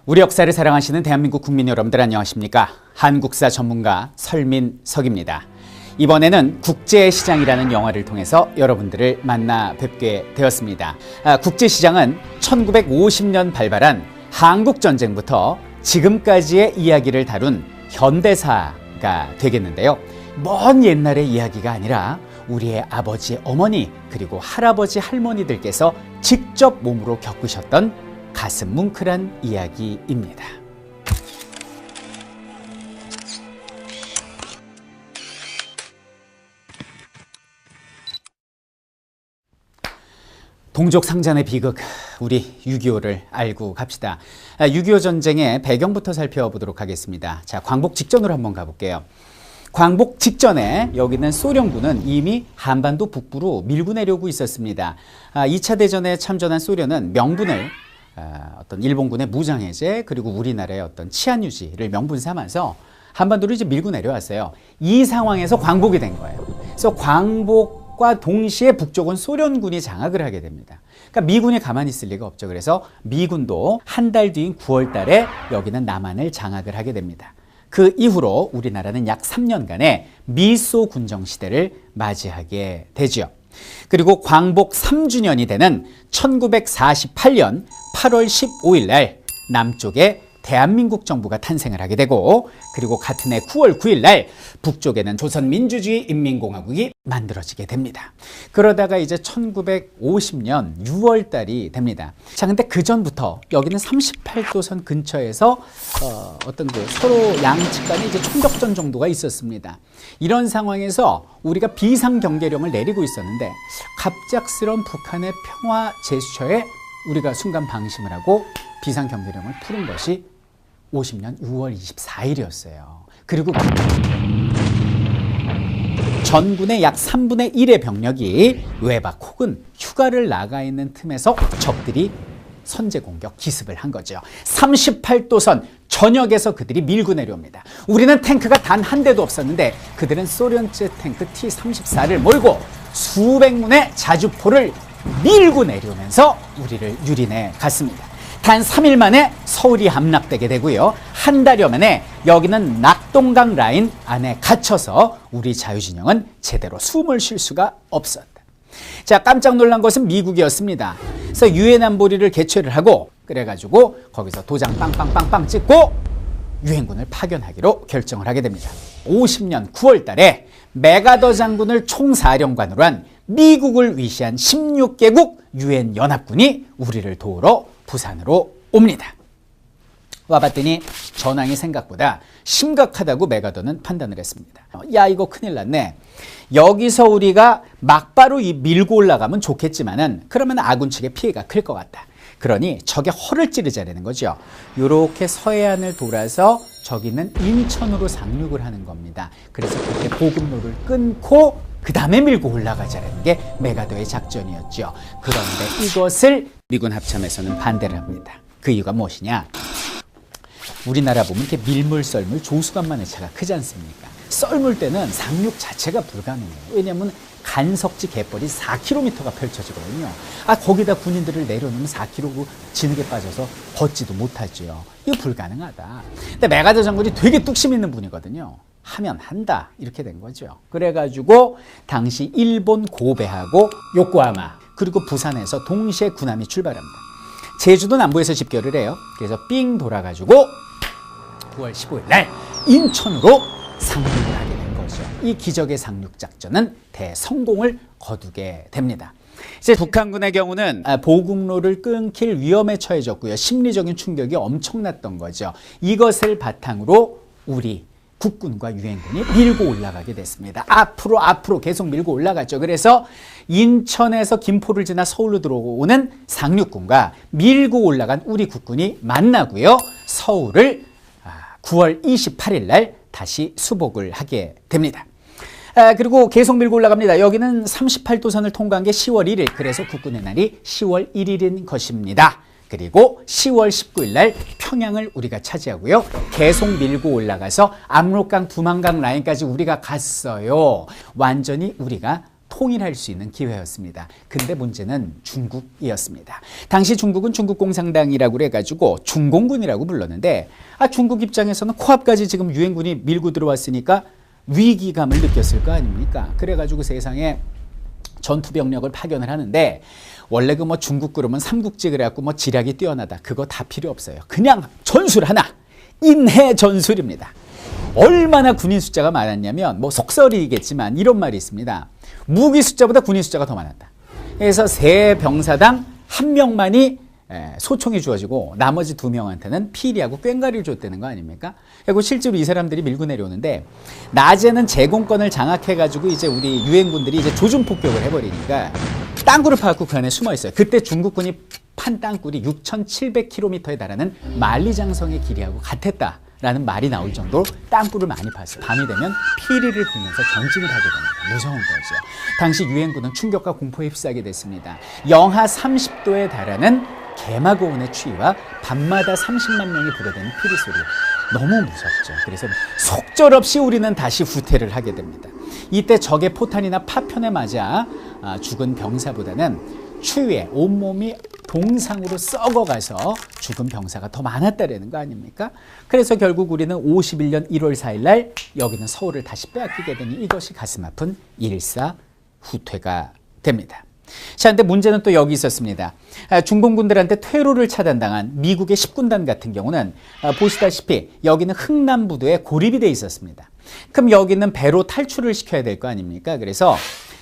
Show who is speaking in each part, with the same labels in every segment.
Speaker 1: 우리 역사를 사랑하시는 대한민국 국민 여러분들 안녕하십니까? 한국사 전문가 설민석입니다. 이번에는 국제시장이라는 영화를 통해서 여러분들을 만나 뵙게 되었습니다. 국제시장은 1950년 발발한 한국전쟁부터 지금까지의 이야기를 다룬 현대사가 되겠는데요. 먼 옛날의 이야기가 아니라 우리의 아버지, 어머니, 그리고 할아버지, 할머니들께서 직접 몸으로 겪으셨던 가슴 뭉클한 이야기입니다. 동족 상잔의 비극, 우리 6.25를 알고 갑시다. 6.25 전쟁의 배경부터 살펴보도록 하겠습니다. 자, 광복 직전으로 한번 가볼게요. 광복 직전에 여기는 소련군은 이미 한반도 북부로 밀고 내려오고 있었습니다. 2차 대전에 참전한 소련은 명분을 어떤 일본군의 무장해제 그리고 우리나라의 어떤 치안 유지를 명분 삼아서 한반도를 이제 밀고 내려왔어요. 이 상황에서 광복이 된 거예요. 그래서 광복과 동시에 북쪽은 소련군이 장악을 하게 됩니다. 그러니까 미군이 가만히 있을 리가 없죠. 그래서 미군도 한 달 뒤인 9월 달에 여기는 남한을 장악을 하게 됩니다. 그 이후로 우리나라는 약 3년간의 미소 군정 시대를 맞이하게 되죠. 그리고 광복 3주년이 되는 1948년 8월 15일 날 남쪽에 대한민국 정부가 탄생을 하게 되고, 그리고 같은 해 9월 9일 날 북쪽에는 조선민주주의인민공화국이 만들어지게 됩니다. 그러다가 이제 1950년 6월 달이 됩니다. 자, 근데 그 전부터 여기는 38도선 근처에서 어떤 서로 양측 간에 이제 총격전 정도가 있었습니다. 이런 상황에서 우리가 비상경계령을 내리고 있었는데 갑작스러운 북한의 평화 제스처에 우리가 순간 방심을 하고 비상경계령을 푸는 것이 50년 6월 24일이었어요. 그리고 전군의 약 3분의 1의 병력이 외박 혹은 휴가를 나가 있는 틈에서 적들이 선제 공격 기습을 한 거죠. 38도선 전역에서 그들이 밀고 내려옵니다. 우리는 탱크가 단 한 대도 없었는데 그들은 소련제 탱크 T-34를 몰고 수백 문의 자주포를 밀고 내려오면서 우리를 유린해 갔습니다. 단 3일 만에 서울이 함락되게 되고요. 한 달여 만에 여기는 낙동강 라인 안에 갇혀서 우리 자유진영은 제대로 숨을 쉴 수가 없었다. 자, 깜짝 놀란 것은 미국이었습니다. 그래서 유엔 안보리를 개최를 하고 그래가지고 거기서 도장 빵빵빵빵 찍고 유엔군을 파견하기로 결정을 하게 됩니다. 50년 9월 달에 맥아더 장군을 총사령관으로 한 미국을 위시한 16개국 유엔 연합군이 우리를 도우러 부산으로 옵니다. 와봤더니 전황이 생각보다 심각하다고 맥아더는 판단을 했습니다. 야, 이거 큰일 났네. 여기서 우리가 막바로 밀고 올라가면 좋겠지만은 그러면 아군 측의 피해가 클 것 같다. 그러니 적의 허를 찌르자라는 거죠. 이렇게 서해안을 돌아서 저기는 인천으로 상륙을 하는 겁니다. 그래서 그렇게 보급로를 끊고 그 다음에 밀고 올라가자라는 게 맥아더의 작전이었죠. 그런데 이것을 미군 합참에서는 반대를 합니다. 그 이유가 무엇이냐? 우리나라 보면 이렇게 밀물, 썰물, 조수간만의 차가 크지 않습니까? 썰물 때는 상륙 자체가 불가능해요. 왜냐하면 간석지 갯벌이 4km가 펼쳐지거든요. 거기다 군인들을 내려놓으면 4km 진흙에 빠져서 걷지도 못하죠. 이거 불가능하다. 근데 맥아더 장군이 되게 뚝심 있는 분이거든요. 하면 한다, 이렇게 된 거죠. 그래가지고 당시 일본 고베하고 요코하마 그리고 부산에서 동시에 군함이 출발합니다. 제주도 남부에서 집결을 해요. 그래서 삥 돌아가지고 9월 15일 날 인천으로 상륙을 하게 된 거죠. 이 기적의 상륙 작전은 대성공을 거두게 됩니다. 이제 북한군의 경우는 보급로를 끊길 위험에 처해졌고요. 심리적인 충격이 엄청났던 거죠. 이것을 바탕으로 우리 국군과 유엔군이 밀고 올라가게 됐습니다. 앞으로 계속 밀고 올라갔죠. 그래서 인천에서 김포를 지나 서울로 들어오는 상륙군과 밀고 올라간 우리 국군이 만나고요. 서울을 9월 28일 날 다시 수복을 하게 됩니다. 그리고 계속 밀고 올라갑니다. 여기는 38도선을 통과한 게 10월 1일, 그래서 국군의 날이 10월 1일인 것입니다. 그리고 10월 19일 날 평양을 우리가 차지하고요. 계속 밀고 올라가서 압록강, 두만강 라인까지 우리가 갔어요. 완전히 우리가 통일할 수 있는 기회였습니다. 근데 문제는 중국이었습니다. 당시 중국은 중국공산당이라고 그래가지고 중공군이라고 불렀는데 중국 입장에서는 코앞까지 지금 유엔군이 밀고 들어왔으니까 위기감을 느꼈을 거 아닙니까? 그래가지고 세상에 전투병력을 파견을 하는데 원래 그 뭐 중국 그러면 삼국지 그래갖고 뭐 지략이 뛰어나다 그거 다 필요 없어요. 그냥 전술 하나 인해 전술입니다. 얼마나 군인 숫자가 많았냐면 뭐 속설이겠지만 이런 말이 있습니다. 무기 숫자보다 군인 숫자가 더 많았다. 그래서 세 병사당 한 명만이 소총이 주어지고 나머지 2명한테는 피리하고 꽹과리를 줬다는 거 아닙니까? 그리고 실제로 이 사람들이 밀고 내려오는데 낮에는 제공권을 장악해가지고 이제 우리 유엔군들이 이제 조준 폭격을 해버리니까 땅굴을 파갖고 그 안에 숨어 있어요. 그때 중국군이 판 땅굴이 6,700km에 달하는 만리장성의 길이하고 같았다. 라는 말이 나올 정도로 땅굴을 많이 팠어요. 밤이 되면 피리를 불면서 전진을 하게 됩니다. 무서운 거죠. 당시 유엔군은 충격과 공포에 휩싸게 됐습니다. 영하 30도에 달하는 개마고온의 추위와 밤마다 30만 명이 부르는 피리 소리. 너무 무섭죠. 그래서 속절없이 우리는 다시 후퇴를 하게 됩니다. 이때 적의 포탄이나 파편에 맞아 죽은 병사보다는 추위에 온몸이 동상으로 썩어가서 죽은 병사가 더 많았다라는 거 아닙니까? 그래서 결국 우리는 51년 1월 4일 날 여기는 서울을 다시 빼앗기게 되니 이것이 가슴 아픈 일사후퇴가 됩니다. 자, 근데 문제는 또 여기 있었습니다. 중공군들한테 퇴로를 차단당한 미국의 10군단 같은 경우는 보시다시피 여기는 흥남부두에 고립이 돼 있었습니다. 그럼 여기는 배로 탈출을 시켜야 될 거 아닙니까? 그래서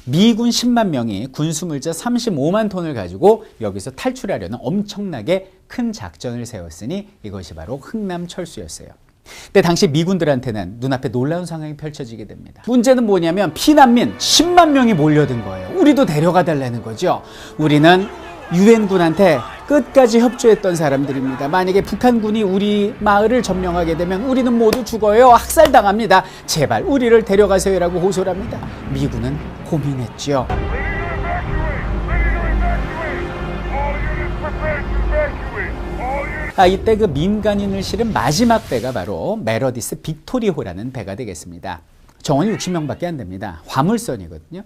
Speaker 1: 미군 10만 명이 군수물자 35만 톤을 가지고 여기서 탈출하려는 엄청나게 큰 작전을 세웠으니 이것이 바로 흥남철수였어요. 근데 당시 미군들한테는 눈앞에 놀라운 상황이 펼쳐지게 됩니다. 문제는 뭐냐면 피난민 10만 명이 몰려든 거예요. 우리도 데려가 달라는 거죠. 우리는 유엔군한테 끝까지 협조했던 사람들입니다. 만약에 북한군이 우리 마을을 점령하게 되면 우리는 모두 죽어요. 학살당합니다. 제발 우리를 데려가세요라고 호소를 합니다. 미군은 고민했죠. 이때 그 민간인을 실은 마지막 배가 바로 메러디스 빅토리호라는 배가 되겠습니다. 정원이 60명밖에 안 됩니다. 화물선이거든요.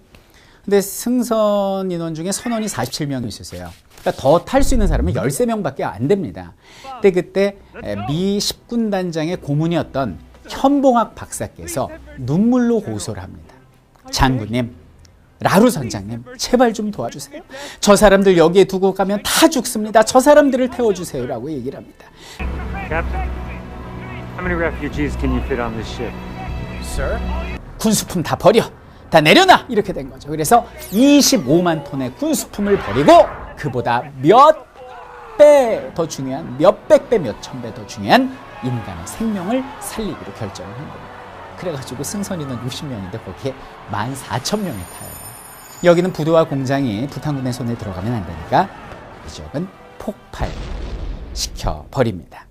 Speaker 1: 근데 승선 인원 중에 선원이 47명이 있었어요. 그러니까 더 탈 수 있는 사람은 13명밖에 안 됩니다. 근데 그때 미 10군단장의 고문이었던 현봉학 박사께서 눈물로 호소를 합니다. 장군님, 라루 선장님, 제발 좀 도와주세요. 저 사람들 여기에 두고 가면 다 죽습니다. 저 사람들을 태워주세요 라고 얘기를 합니다.
Speaker 2: Captain, how many refugees can you fit on this ship?
Speaker 1: Sir? 군수품 다 버려. 다 내려놔. 이렇게 된 거죠. 그래서 25만 톤의 군수품을 버리고 그보다 몇 배 더 중요한, 몇백 배, 몇천 배 더 중요한 인간의 생명을 살리기로 결정을 한 겁니다. 그래가지고 승선인은 60명인데 거기에 14,000명이 타요. 여기는 부두와 공장이 북한군의 손에 들어가면 안 되니까 이 지역은 폭발시켜버립니다.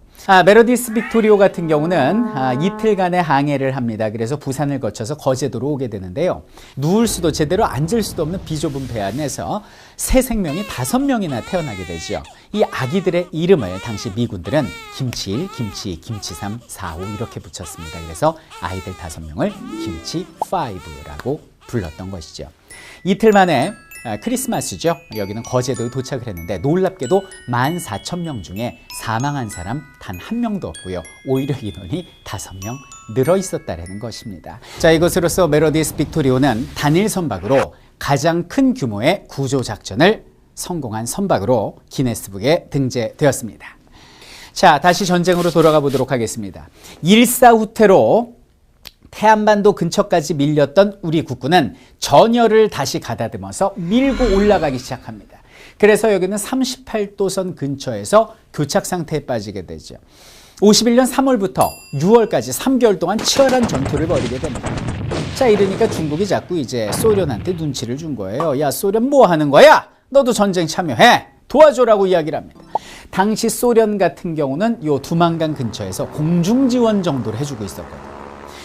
Speaker 1: 메러디스 빅토리오 같은 경우는 이틀간의 항해를 합니다. 그래서 부산을 거쳐서 거제도로 오게 되는데요. 누울 수도 제대로 앉을 수도 없는 비좁은 배 안에서 새 생명이 5명이나 태어나게 되죠. 이 아기들의 이름을 당시 미군들은 김치 1, 김치 2, 김치 3, 4, 5 이렇게 붙였습니다. 그래서 아이들 5명을 김치 5라고 불렀던 것이죠. 이틀 만에 크리스마스죠. 여기는 거제도에 도착을 했는데 놀랍게도 14,000명 중에 사망한 사람 단 1명도 없고요. 오히려 인원이 5명 늘어 있었다는 것입니다. 자, 이것으로써 메러디스 빅토리오는 단일 선박으로 가장 큰 규모의 구조 작전을 성공한 선박으로 기네스북에 등재되었습니다. 자, 다시 전쟁으로 돌아가 보도록 하겠습니다. 일사후퇴로 태안반도 근처까지 밀렸던 우리 국군은 전열을 다시 가다듬어서 밀고 올라가기 시작합니다. 그래서 여기는 38도선 근처에서 교착 상태에 빠지게 되죠. 51년 3월부터 6월까지 3개월 동안 치열한 전투를 벌이게 됩니다. 자, 이러니까 중국이 자꾸 이제 소련한테 눈치를 준 거예요. 야, 소련 뭐 하는 거야? 너도 전쟁 참여해. 도와줘라고 이야기를 합니다. 당시 소련 같은 경우는 요 두만강 근처에서 공중 지원 정도를 해주고 있었거든요.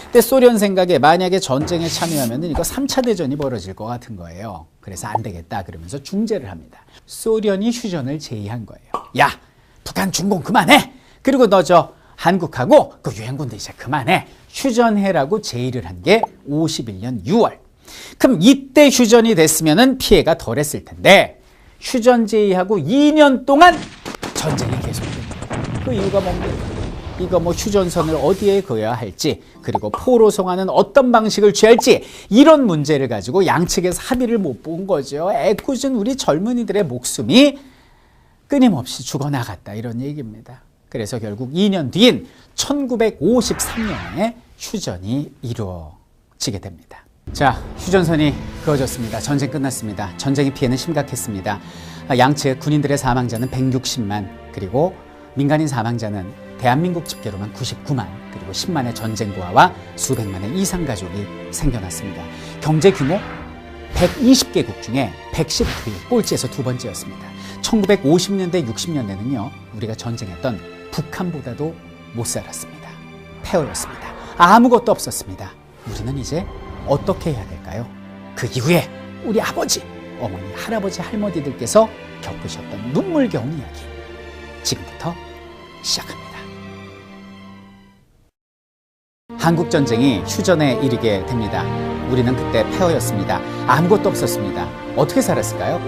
Speaker 1: 근데 소련 생각에 만약에 전쟁에 참여하면 이거 3차 대전이 벌어질 것 같은 거예요. 그래서 안 되겠다 그러면서 중재를 합니다. 소련이 휴전을 제의한 거예요. 야, 북한 준공 그만해. 그리고 너 저 한국하고 그 유엔군들 이제 그만해. 휴전해라고 제의를 한 게 51년 6월. 그럼 이때 휴전이 됐으면 피해가 덜했을 텐데 휴전 제의하고 2년 동안 전쟁이 계속됩니다. 그 이유가 뭡니까? 이거 뭐 휴전선을 어디에 그어야 할지, 그리고 포로 송환은 어떤 방식을 취할지, 이런 문제를 가지고 양측에서 합의를 못 본 거죠. 애꿎은 우리 젊은이들의 목숨이 끊임없이 죽어나갔다, 이런 얘기입니다. 그래서 결국 2년 뒤인 1953년에 휴전이 이루어지게 됩니다. 자, 휴전선이 그어졌습니다. 전쟁 끝났습니다. 전쟁의 피해는 심각했습니다. 양측 군인들의 사망자는 160만, 그리고 민간인 사망자는 대한민국 집계로만 99만, 그리고 10만의 전쟁 고아와 수백만의 이상 가족이 생겨났습니다. 경제 규모 120개국 중에 119위, 꼴찌에서 두 번째였습니다. 1950년대, 60년대는요, 우리가 전쟁했던 북한보다도 못 살았습니다. 폐허였습니다. 아무것도 없었습니다. 우리는 이제 어떻게 해야 될까요? 그 이후에 우리 아버지, 어머니, 할아버지, 할머니들께서 겪으셨던 눈물겨운 이야기, 지금부터 시작합니다. 한국전쟁이 휴전에 이르게 됩니다. 우리는 그때 폐허였습니다. 아무것도 없었습니다. 어떻게 살았을까요?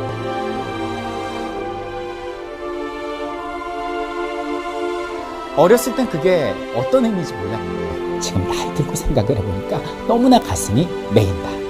Speaker 1: 어렸을 땐 그게 어떤 의미인지 몰랐는데 지금 나이 들고 생각을 해보니까 너무나 가슴이 메인다.